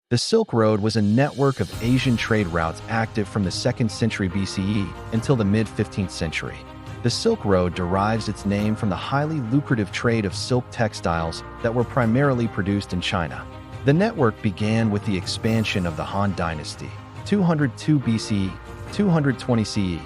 The Silk Road was a network of Asian trade routes active from the 2nd century BCE until the mid-15th century. The Silk Road derives its name from the highly lucrative trade of silk textiles that were primarily produced in China. The network began with the expansion of the Han Dynasty, 202 BCE, 220 CE,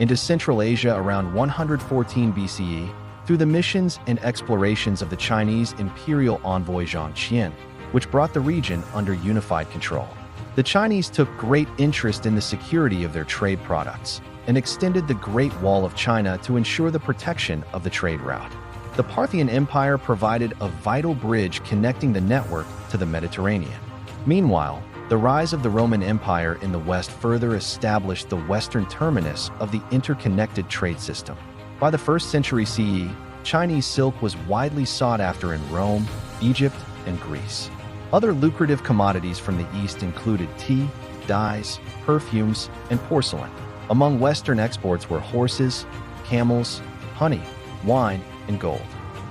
into Central Asia around 114 BCE through the missions and explorations of the Chinese imperial envoy Zhang Qian, which brought the region under unified control. The Chinese took great interest in the security of their trade products and extended the Great Wall of China to ensure the protection of the trade route. The Parthian Empire provided a vital bridge connecting the network to the Mediterranean. Meanwhile, the rise of the Roman Empire in the West further established the western terminus of the interconnected trade system. By the 1st century CE, Chinese silk was widely sought after in Rome, Egypt, and Greece. Other lucrative commodities from the East included tea, dyes, perfumes, and porcelain. Among Western exports were horses, camels, honey, wine, and gold.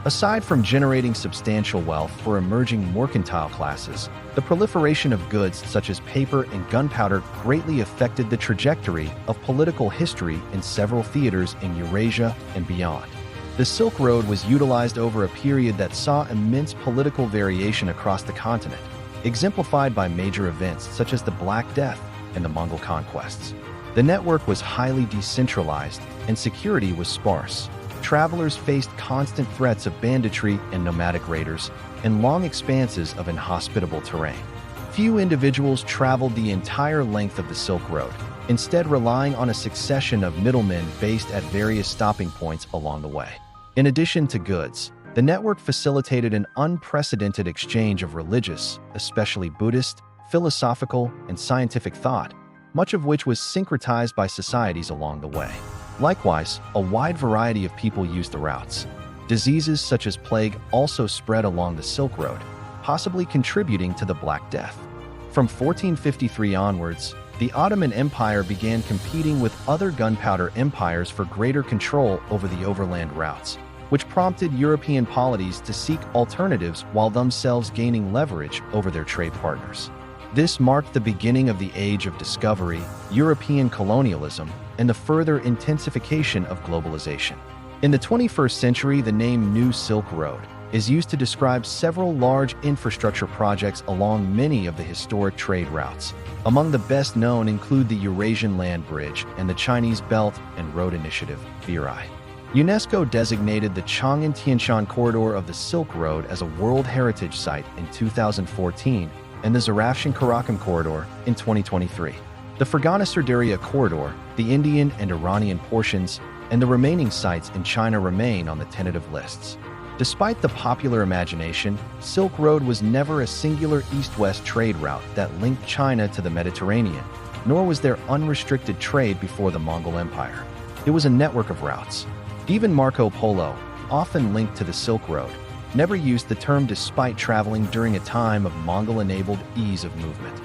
Aside from generating substantial wealth for emerging mercantile classes, the proliferation of goods such as paper and gunpowder greatly affected the trajectory of political history in several theaters in Eurasia and beyond. The Silk Road was utilized over a period that saw immense political variation across the continent, exemplified by major events such as the Black Death and the Mongol conquests. The network was highly decentralized and security was sparse. Travelers faced constant threats of banditry and nomadic raiders and long expanses of inhospitable terrain. Few individuals traveled the entire length of the Silk Road, instead relying on a succession of middlemen based at various stopping points along the way. In addition to goods, the network facilitated an unprecedented exchange of religious, especially Buddhist, philosophical, and scientific thought, much of which was syncretized by societies along the way. Likewise, a wide variety of people used the routes. Diseases such as plague also spread along the Silk Road, possibly contributing to the Black Death. From 1453 onwards, the Ottoman Empire began competing with other gunpowder empires for greater control over the overland routes, which prompted European polities to seek alternatives while themselves gaining leverage over their trade partners. This marked the beginning of the Age of Discovery, European colonialism, and the further intensification of globalization. In the 21st century, the name New Silk Road is used to describe several large infrastructure projects along many of the historic trade routes. Among the best known include the Eurasian Land Bridge and the Chinese Belt and Road Initiative, BRI. UNESCO designated the Chang'an-Tianshan corridor of the Silk Road as a World Heritage Site in 2014 and the Zarafshan-Karakum corridor in 2023. The Fergana-Sardinia corridor, the Indian and Iranian portions, and the remaining sites in China remain on the tentative lists. Despite the popular imagination, Silk Road was never a singular east-west trade route that linked China to the Mediterranean, nor was there unrestricted trade before the Mongol Empire. It was a network of routes. Even Marco Polo, often linked to the Silk Road, never used the term despite traveling during a time of Mongol-enabled ease of movement.